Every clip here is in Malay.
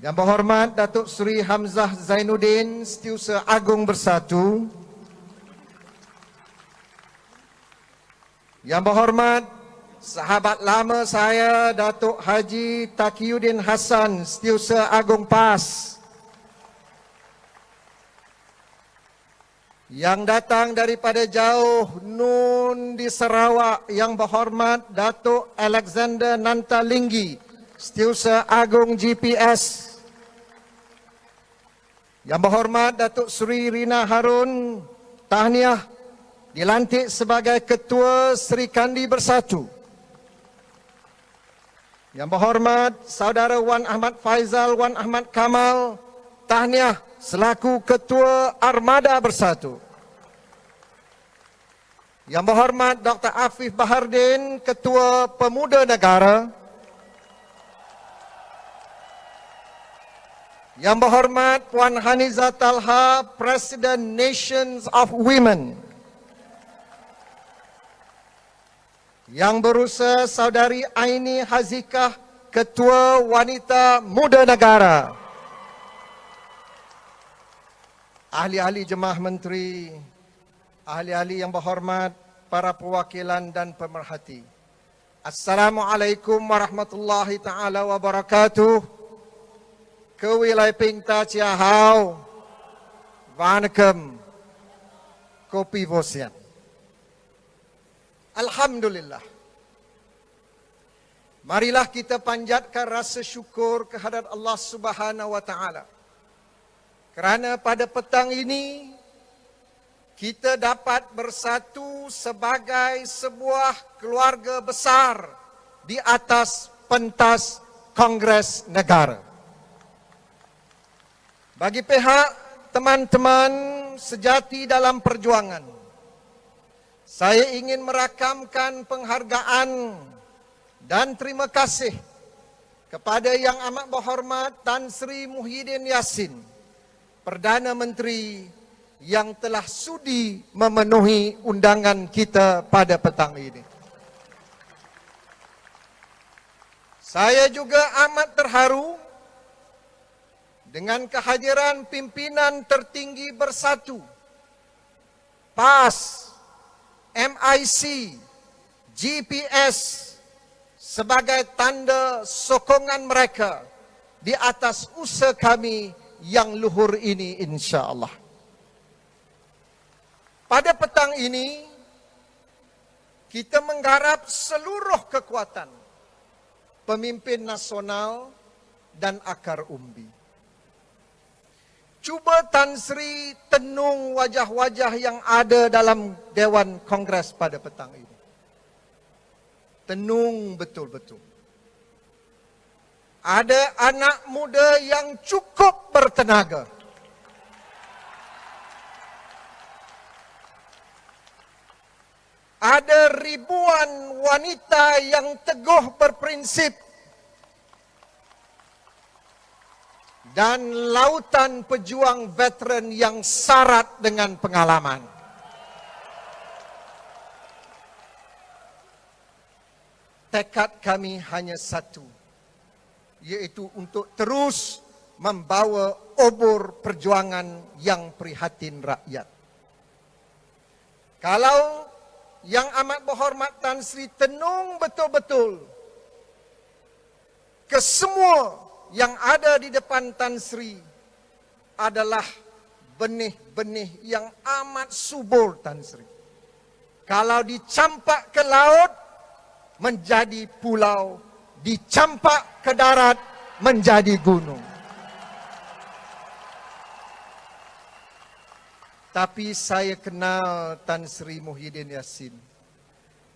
Yang berhormat Datuk Seri Hamzah Zainuddin, Setiausaha Agung Bersatu. Yang berhormat sahabat lama saya Datuk Haji Taqiyuddin Hassan, Setiausaha Agung PAS. Yang datang daripada jauh Nun di Sarawak, yang berhormat Datuk Alexander Nantalinggi, Setiausaha Agung GPS. Yang berhormat Datuk Seri Rina Harun, tahniah dilantik sebagai Ketua Seri Kandi Bersatu. Yang berhormat Saudara Wan Ahmad Faizal Wan Ahmad Kamal, tahniah selaku Ketua Armada Bersatu. Yang berhormat Dr. Afif Bahardin, Ketua Pemuda Negara. Yang berhormat Puan Haniza Talha, Presiden Nations of Women. Yang berusaha Saudari Aini Hazikah, Ketua Wanita Muda Negara. Ahli-ahli jemaah menteri, ahli-ahli yang berhormat, para perwakilan dan pemerhati. Assalamualaikum warahmatullahi taala wabarakatuh. Kewilayah Pingta Ciahau, Vanakkam, Kopi Vosian. Alhamdulillah. Marilah kita panjatkan rasa syukur kehadrat Allah Subhanahu wa taala. Kerana pada petang ini kita dapat bersatu sebagai sebuah keluarga besar di atas pentas Kongres Negara. Bagi pihak teman-teman sejati dalam perjuangan, saya ingin merakamkan penghargaan dan terima kasih kepada Yang Amat Berhormat Tan Sri Muhyiddin Yassin, Perdana Menteri yang telah sudi memenuhi undangan kita pada petang ini. Saya juga amat terharu dengan kehadiran pimpinan tertinggi bersatu, PAS, MIC, GPS sebagai tanda sokongan mereka di atas usaha kami yang luhur ini, insya-Allah. Pada petang ini kita menggarap seluruh kekuatan pemimpin nasional dan akar umbi. Cuba Tan Sri tenung wajah-wajah yang ada dalam Dewan Kongres pada petang ini. Tenung betul-betul. Ada anak muda yang cukup bertenaga. Ada ribuan wanita yang teguh berprinsip. Dan lautan pejuang veteran yang syarat dengan pengalaman. Tekad kami hanya satu, yaitu untuk terus membawa obor perjuangan yang prihatin rakyat. Kalau Yang Amat Berhormat Tan Sri tenung betul-betul ke semua yang ada di depan Tan Sri adalah benih-benih yang amat subur, Tan Sri. Kalau dicampak ke laut menjadi pulau, dicampak ke darat menjadi gunung. Tapi saya kenal Tan Sri Muhyiddin Yassin.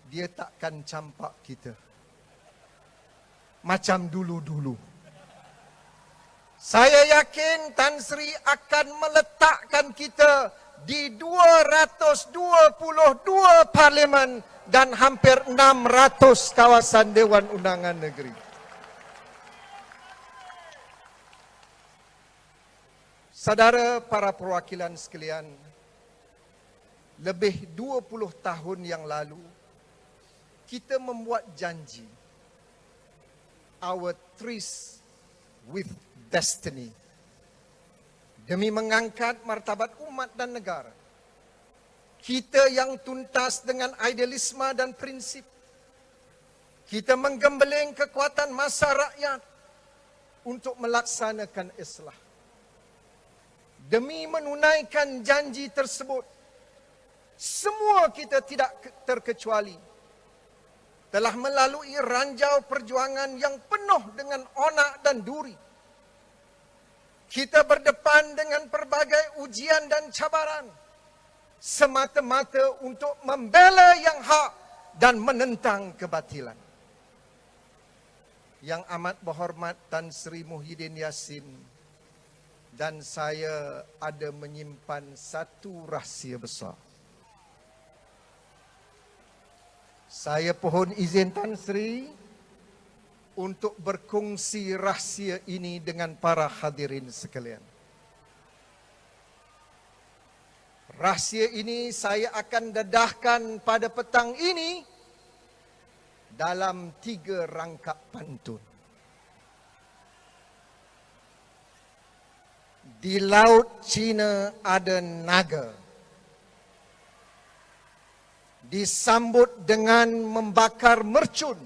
Dia takkan campak kita macam dulu-dulu. Saya yakin Tan Sri akan meletakkan kita di 222 parlimen dan hampir 600 kawasan Dewan Undangan Negeri. Saudara para perwakilan sekalian, lebih 20 tahun yang lalu, kita membuat janji. Our tryst with destiny. Demi mengangkat martabat umat dan negara. Kita yang tuntas dengan idealisme dan prinsip. Kita menggembeling kekuatan massa rakyat untuk melaksanakan islah. Demi menunaikan janji tersebut, semua kita tidak terkecuali telah melalui ranjau perjuangan yang penuh dengan onak dan duri. Kita berdepan dengan berbagai ujian dan cabaran, semata-mata untuk membela yang hak dan menentang kebatilan. Yang amat berhormat Tan Sri Muhyiddin Yassin dan saya ada menyimpan satu rahsia besar. Saya pohon izin Tan Sri untuk berkongsi rahsia ini dengan para hadirin sekalian. Rahsia ini saya akan dedahkan pada petang ini dalam 3 rangkap pantun. Di Laut Cina ada naga. Disambut dengan membakar mercun.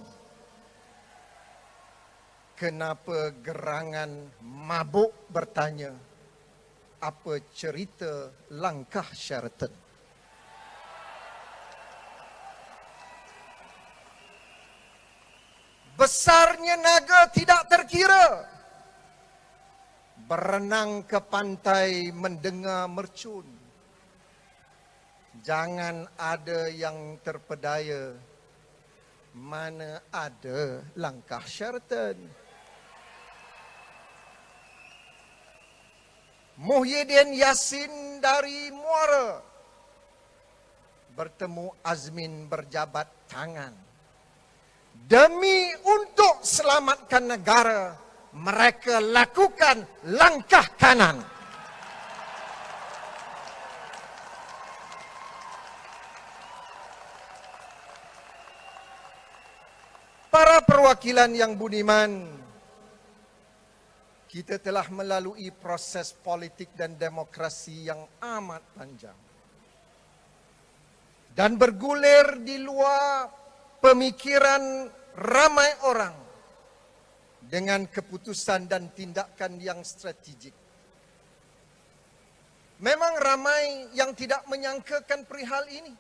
Kenapa gerangan mabuk bertanya, apa cerita langkah Sheraton? Besarnya naga tidak terkira. Berenang ke pantai mendengar mercun. Jangan ada yang terpedaya. Mana ada langkah Sheraton? Muhyiddin Yassin dari Muara bertemu Azmin berjabat tangan. Demi untuk selamatkan negara, mereka lakukan langkah kanan. Para perwakilan yang budiman, kita telah melalui proses politik dan demokrasi yang amat panjang. Dan bergulir di luar pemikiran ramai orang dengan keputusan dan tindakan yang strategik. Memang ramai yang tidak menyangkakan perihal ini.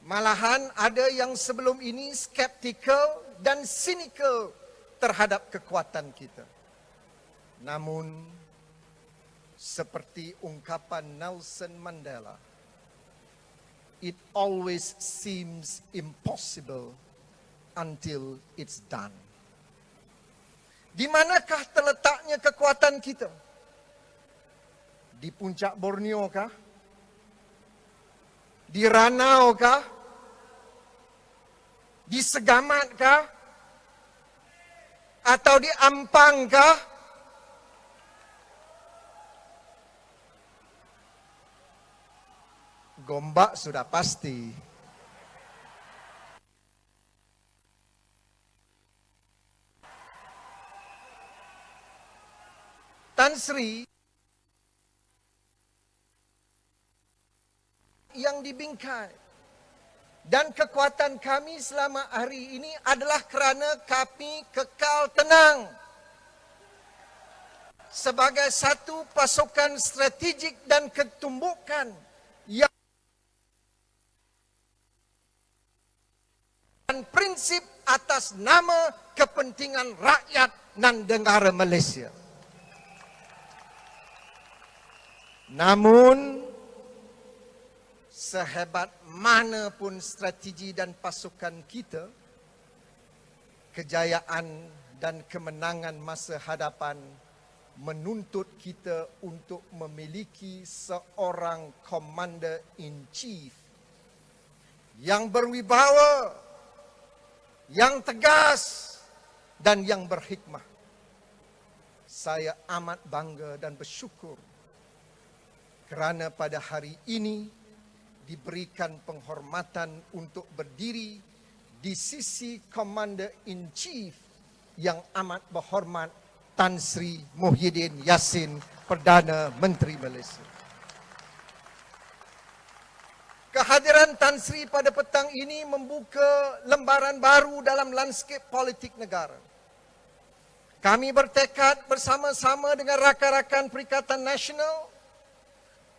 Malahan ada yang sebelum ini skeptikal dan sinikal terhadap kekuatan kita. Namun, seperti ungkapan Nelson Mandela, it always seems impossible until it's done. Di manakah terletaknya kekuatan kita? Di puncak Borneo kah? Di Ranau kah? Di Segamat kah? Atau di Ampang kah? Gombak sudah pasti. Tan Sri yang dibingkai dan kekuatan kami selama hari ini adalah kerana kami kekal tenang sebagai satu pasukan strategik dan ketumbukan yang dan prinsip atas nama kepentingan rakyat dan negara Malaysia. Namun, sehebat mana pun strategi dan pasukan kita, kejayaan dan kemenangan masa hadapan menuntut kita untuk memiliki seorang Commander in Chief yang berwibawa, yang tegas dan yang berhikmah. Saya amat bangga dan bersyukur kerana pada hari ini diberikan penghormatan untuk berdiri di sisi Commander in Chief yang amat berhormat Tan Sri Muhyiddin Yassin, Perdana Menteri Malaysia. Kehadiran Tan Sri pada petang ini membuka lembaran baru dalam lanskap politik negara. Kami bertekad bersama-sama dengan rakan-rakan Perikatan Nasional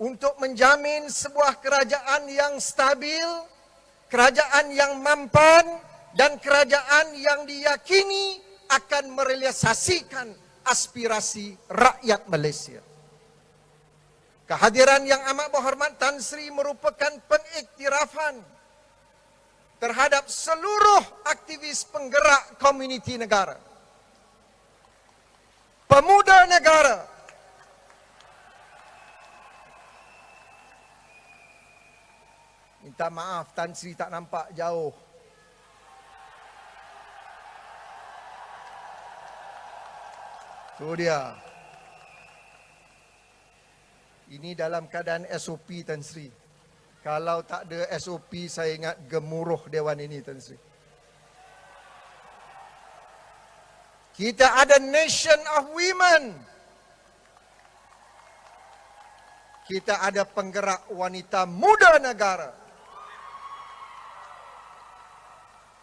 untuk menjamin sebuah kerajaan yang stabil, kerajaan yang mampan, dan kerajaan yang diyakini akan merealisasikan aspirasi rakyat Malaysia. Kehadiran yang amat berhormat Tan Sri merupakan pengiktirafan terhadap seluruh aktivis penggerak komuniti negara, pemuda negara, minta maaf Tan Sri tak nampak jauh. Tu dia. Ini dalam keadaan SOP Tan Sri. Kalau tak ada SOP saya ingat gemuruh dewan ini Tan Sri. Kita ada Nation of Women. Kita ada penggerak wanita muda negara.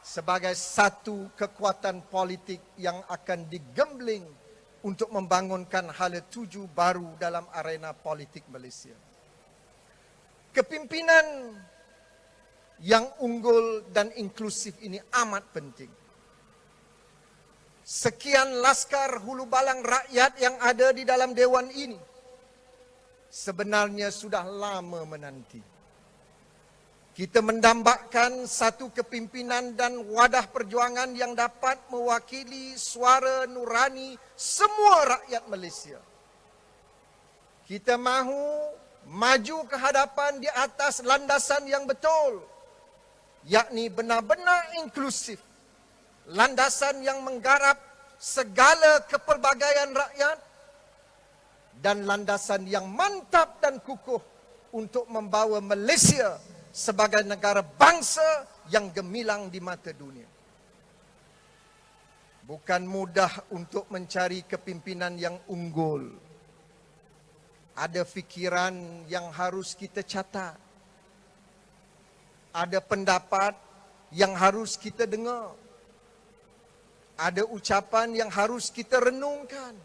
Sebagai satu kekuatan politik yang akan digembling untuk membangunkan hala tuju baru dalam arena politik Malaysia. Kepimpinan yang unggul dan inklusif ini amat penting. Sekian laskar hulu balang rakyat yang ada di dalam dewan ini sebenarnya sudah lama menanti. Kita mendambakan satu kepimpinan dan wadah perjuangan yang dapat mewakili suara nurani semua rakyat Malaysia. Kita mahu maju ke hadapan di atas landasan yang betul, yakni benar-benar inklusif. Landasan yang menggarap segala kepelbagaian rakyat dan landasan yang mantap dan kukuh untuk membawa Malaysia sebagai negara bangsa yang gemilang di mata dunia. Bukan mudah untuk mencari kepimpinan yang unggul. Ada fikiran yang harus kita catat. Ada pendapat yang harus kita dengar. Ada ucapan yang harus kita renungkan.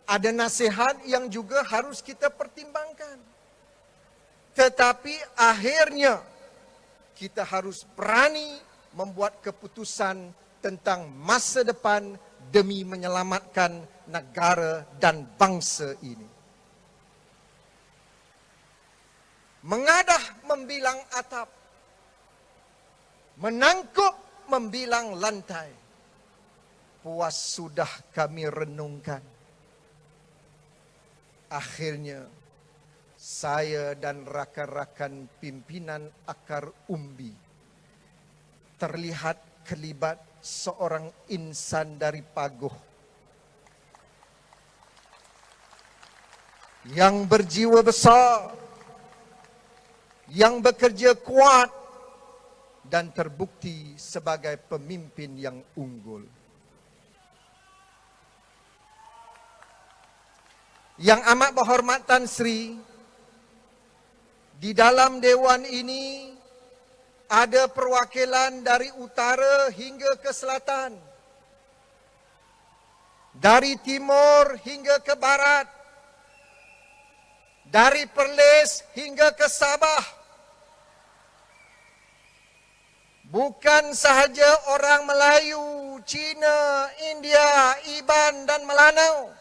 Ada nasihat yang juga harus kita pertimbangkan. Tetapi akhirnya kita harus berani membuat keputusan tentang masa depan demi menyelamatkan negara dan bangsa ini. Mengadah membilang atap, menangkup membilang lantai. Puas sudah kami renungkan. Akhirnya saya dan rakan-rakan pimpinan akar umbi terlihat kelibat seorang insan dari Paguh yang berjiwa besar, yang bekerja kuat dan terbukti sebagai pemimpin yang unggul. Yang amat berhormat Tan Sri, di dalam dewan ini ada perwakilan dari utara hingga ke selatan, dari timur hingga ke barat, dari Perlis hingga ke Sabah. Bukan sahaja orang Melayu, Cina, India, Iban dan Melanau.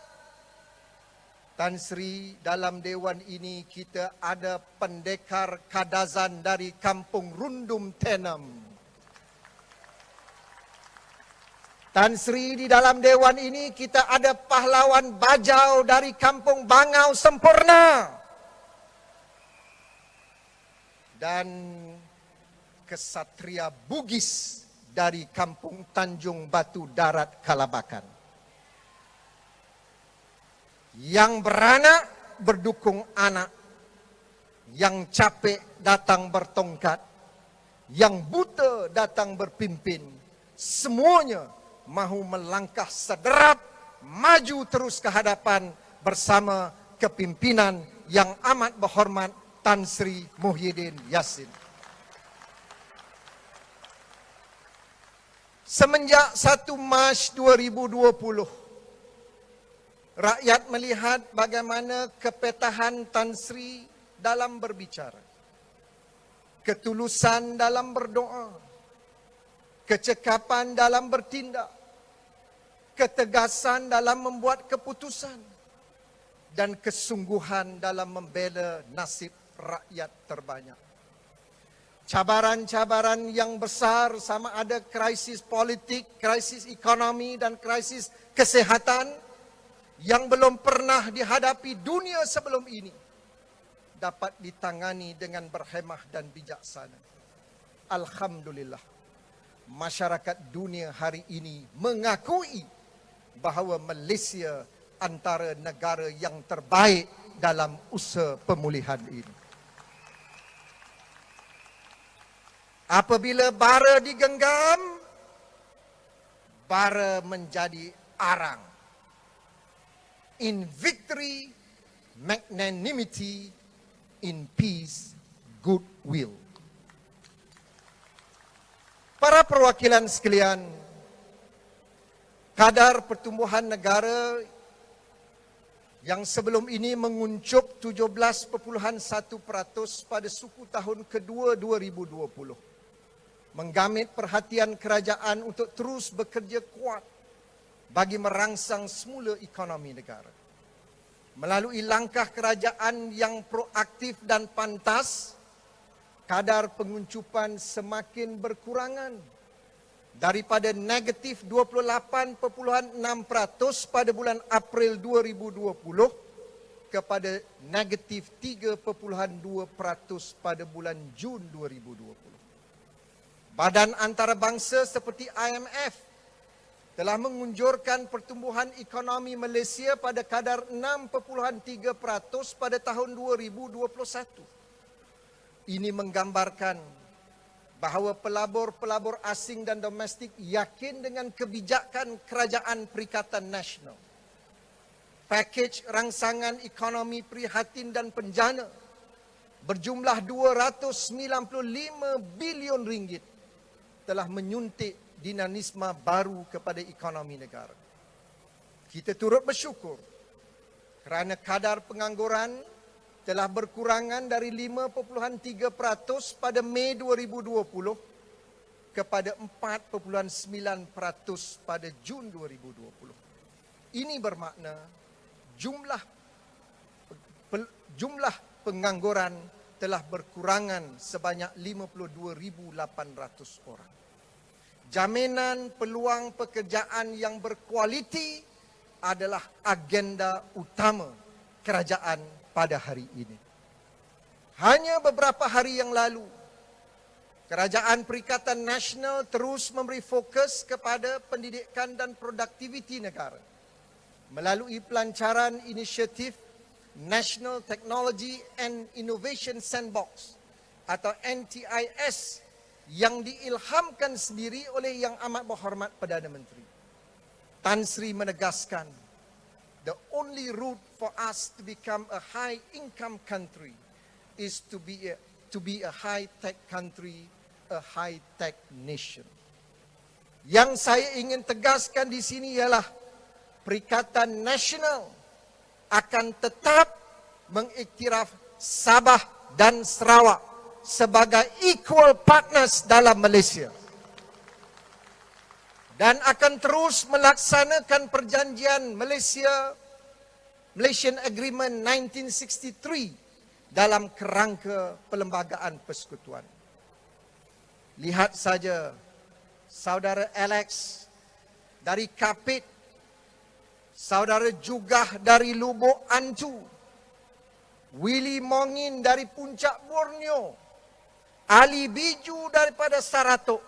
Tan Sri, dalam dewan ini kita ada pendekar Kadazan dari kampung Rundum Tenam. Tan Sri, di dalam dewan ini kita ada pahlawan Bajau dari kampung Bangau Sempurna. Dan kesatria Bugis dari kampung Tanjung Batu Darat Kalabakan. Yang beranak berdukung anak, yang capek datang bertongkat, yang buta datang berpimpin. Semuanya mahu melangkah sederap maju terus ke hadapan bersama kepimpinan yang amat berhormat Tan Sri Muhyiddin Yassin. Semenjak 1 Mac 2020, rakyat melihat bagaimana kepetahan Tan Sri dalam berbicara, ketulusan dalam berdoa, kecekapan dalam bertindak, ketegasan dalam membuat keputusan, dan kesungguhan dalam membela nasib rakyat terbanyak. Cabaran-cabaran yang besar, sama ada krisis politik, krisis ekonomi, dan krisis kesehatan yang belum pernah dihadapi dunia sebelum ini, dapat ditangani dengan berhemah dan bijaksana. Alhamdulillah, masyarakat dunia hari ini mengakui bahawa Malaysia antara negara yang terbaik dalam usaha pemulihan ini. Apabila bara digenggam, bara menjadi arang. In victory, magnanimity; in peace, goodwill. Para perwakilan sekalian, kadar pertumbuhan negara yang sebelum ini menguncup 17.1% pada suku tahun kedua 2020, menggamit perhatian kerajaan untuk terus bekerja kuat bagi merangsang semula ekonomi negara. Melalui langkah kerajaan yang proaktif dan pantas, kadar penguncupan semakin berkurangan daripada negatif 28.6% pada bulan April 2020 kepada negatif 3.2% pada bulan Jun 2020. Badan antarabangsa seperti IMF telah mengunjurkan pertumbuhan ekonomi Malaysia pada kadar 6.3% pada tahun 2021. Ini menggambarkan bahawa pelabur-pelabur asing dan domestik yakin dengan kebijakan Kerajaan Perikatan Nasional. Pakej rangsangan ekonomi prihatin dan penjana berjumlah 295 bilion ringgit telah menyuntik dinamisme baru kepada ekonomi negara. Kita turut bersyukur kerana kadar pengangguran telah berkurangan dari 5.3% pada Mei 2020 kepada 4.9% pada Jun 2020. Ini bermakna jumlah pengangguran telah berkurangan sebanyak 52,800 orang. Jaminan peluang pekerjaan yang berkualiti adalah agenda utama kerajaan pada hari ini. Hanya beberapa hari yang lalu, Kerajaan Perikatan Nasional terus memberi fokus kepada pendidikan dan produktiviti negara melalui pelancaran inisiatif National Technology and Innovation Sandbox atau NTIS yang diilhamkan sendiri oleh Yang Amat Berhormat Perdana Menteri. Tan Sri menegaskan, the only route for us to become a high-income country is to be a high-tech country, a high-tech nation. Yang saya ingin tegaskan di sini ialah Perikatan Nasional akan tetap mengiktiraf Sabah dan Sarawak sebagai equal partners dalam Malaysia dan akan terus melaksanakan perjanjian Malaysian Agreement 1963 dalam kerangka perlembagaan persekutuan. Lihat saja saudara Alex dari Kapit, saudara Jugah dari Lubuk Antu, Willy Mongin dari Puncak Borneo, Ali Biju daripada Saratok,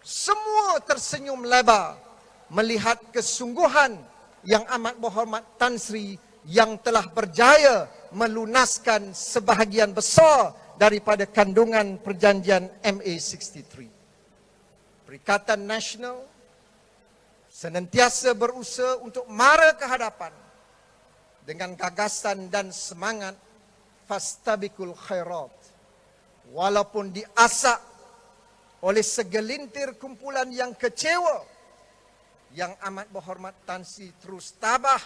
semua tersenyum lebar melihat kesungguhan Yang Amat Berhormat Tan Sri yang telah berjaya melunaskan sebahagian besar daripada kandungan perjanjian MA63. Perikatan Nasional senantiasa berusaha untuk mara ke hadapan dengan gagasan dan semangat fastabikul khairat, walaupun diasak oleh segelintir kumpulan yang kecewa. Yang amat berhormat Tan Sri terus tabah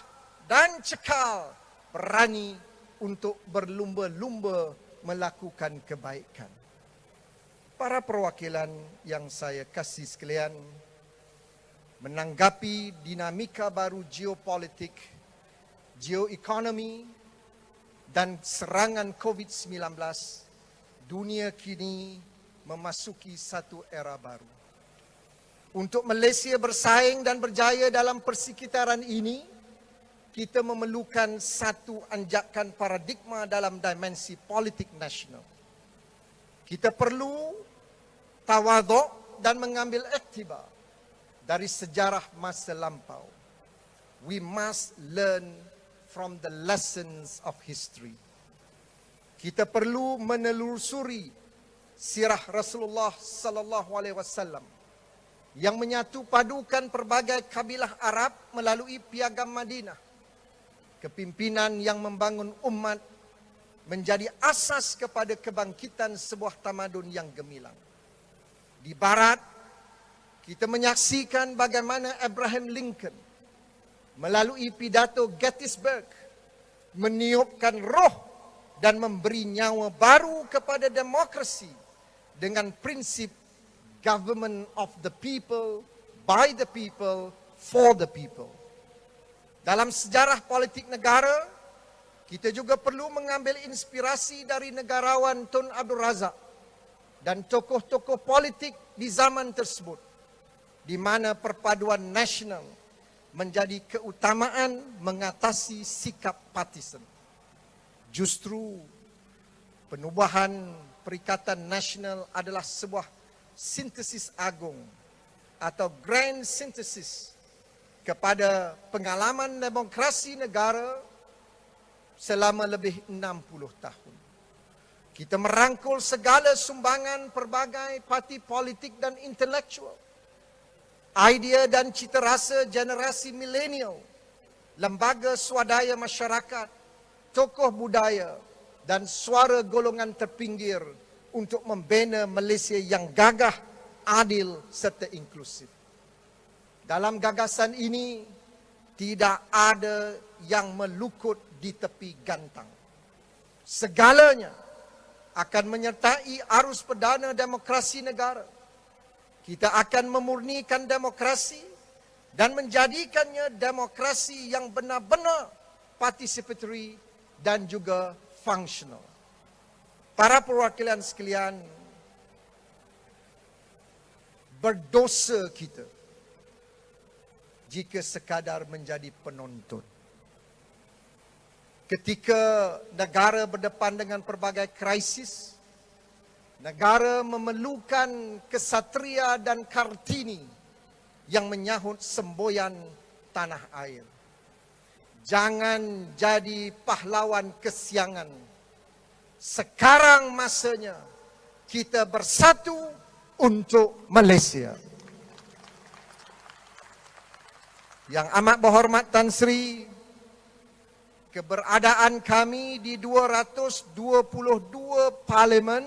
dan cekal berani untuk berlumba-lumba melakukan kebaikan. Para perwakilan yang saya kasih sekalian, menanggapi dinamika baru geopolitik, geoekonomi, dan serangan COVID-19, dunia kini memasuki satu era baru. Untuk Malaysia bersaing dan berjaya dalam persekitaran ini, kita memerlukan satu anjakan paradigma dalam dimensi politik nasional. Kita perlu tawaduk dan mengambil iktibar dari sejarah masa lampau. We must learn from the lessons of history. Kita perlu menelusuri sirah Rasulullah sallallahu alaihi wasallam yang menyatu padukan pelbagai kabilah Arab melalui Piagam Madinah. Kepimpinan yang membangun umat menjadi asas kepada kebangkitan sebuah tamadun yang gemilang. Di barat, kita menyaksikan bagaimana Abraham Lincoln melalui pidato Gettysburg meniupkan roh dan memberi nyawa baru kepada demokrasi dengan prinsip government of the people, by the people, for the people. Dalam sejarah politik negara, kita juga perlu mengambil inspirasi dari negarawan Tun Abdul Razak dan tokoh-tokoh politik di zaman tersebut, di mana perpaduan nasional menjadi keutamaan mengatasi sikap partisan. Justru penubuhan Perikatan Nasional adalah sebuah sintesis agung atau grand synthesis kepada pengalaman demokrasi negara selama lebih 60 tahun. Kita merangkul segala sumbangan pelbagai parti politik dan intelektual, idea dan cita rasa generasi milenial, lembaga swadaya masyarakat, tokoh budaya dan suara golongan terpinggir untuk membina Malaysia yang gagah, adil serta inklusif. Dalam gagasan ini, tidak ada yang melukut di tepi gantang. Segalanya akan menyertai arus perdana demokrasi negara. Kita akan memurnikan demokrasi dan menjadikannya demokrasi yang benar-benar participatory dan juga functional. Para perwakilan sekalian, berdosa kita jika sekadar menjadi penonton. Ketika negara berdepan dengan pelbagai krisis, negara memerlukan kesatria dan Kartini yang menyahut semboyan tanah air. Jangan jadi pahlawan kesiangan. Sekarang masanya kita bersatu untuk Malaysia. Yang amat berhormat Tan Sri, keberadaan kami di 222 parlimen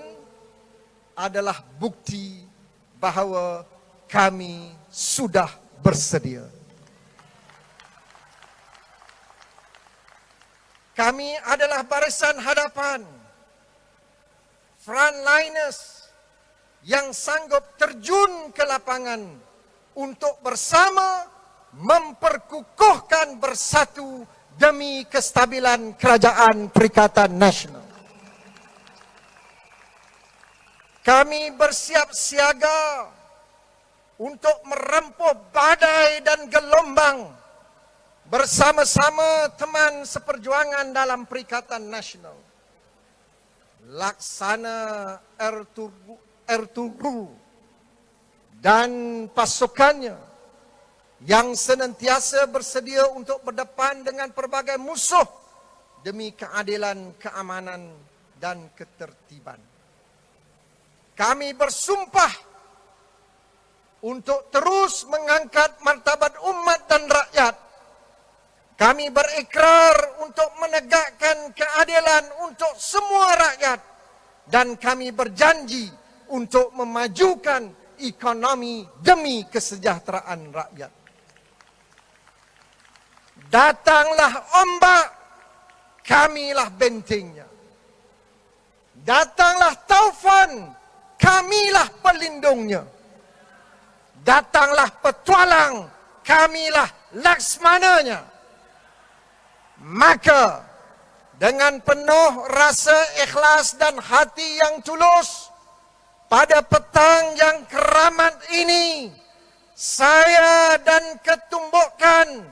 adalah bukti bahawa kami sudah bersedia. Kami adalah barisan hadapan, frontliners yang sanggup terjun ke lapangan untuk bersama memperkukuhkan bersatu demi kestabilan Kerajaan Perikatan Nasional. Kami bersiap siaga untuk merempuh badai dan gelombang bersama-sama teman seperjuangan dalam Perikatan Nasional. Laksana Ertugrul dan pasukannya yang senantiasa bersedia untuk berdepan dengan pelbagai musuh demi keadilan, keamanan dan ketertiban. Kami bersumpah untuk terus mengangkat martabat umat dan rakyat. Kami berikrar untuk menegakkan keadilan untuk semua rakyat dan kami berjanji untuk memajukan ekonomi demi kesejahteraan rakyat. Datanglah ombak, kamilah bentengnya. Datanglah taufan, kamilah pelindungnya. Datanglah petualang, kamilah laksmananya. Maka dengan penuh rasa ikhlas dan hati yang tulus, pada petang yang keramat ini, saya dan ketumbukan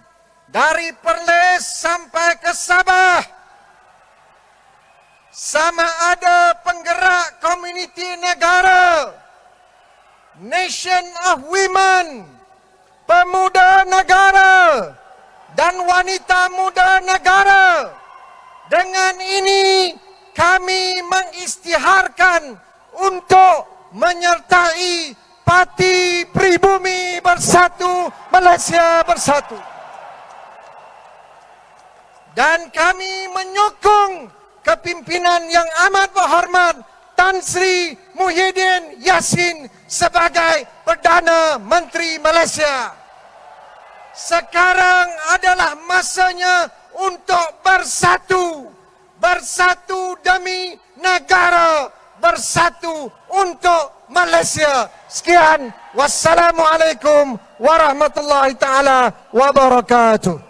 dari Perlis sampai ke Sabah, sama ada penggerak komuniti negara, Nation of Women, pemuda negara, dan wanita muda negara. Dengan ini kami mengisytiharkan untuk menyertai Parti Pribumi Bersatu Malaysia Bersatu. Dan kami menyokong kepimpinan yang amat berhormat Tan Sri Muhyiddin Yassin sebagai Perdana Menteri Malaysia. Sekarang adalah masanya untuk bersatu. Bersatu demi negara. Bersatu untuk Malaysia. Sekian. Wassalamualaikum warahmatullahi taala wabarakatuh.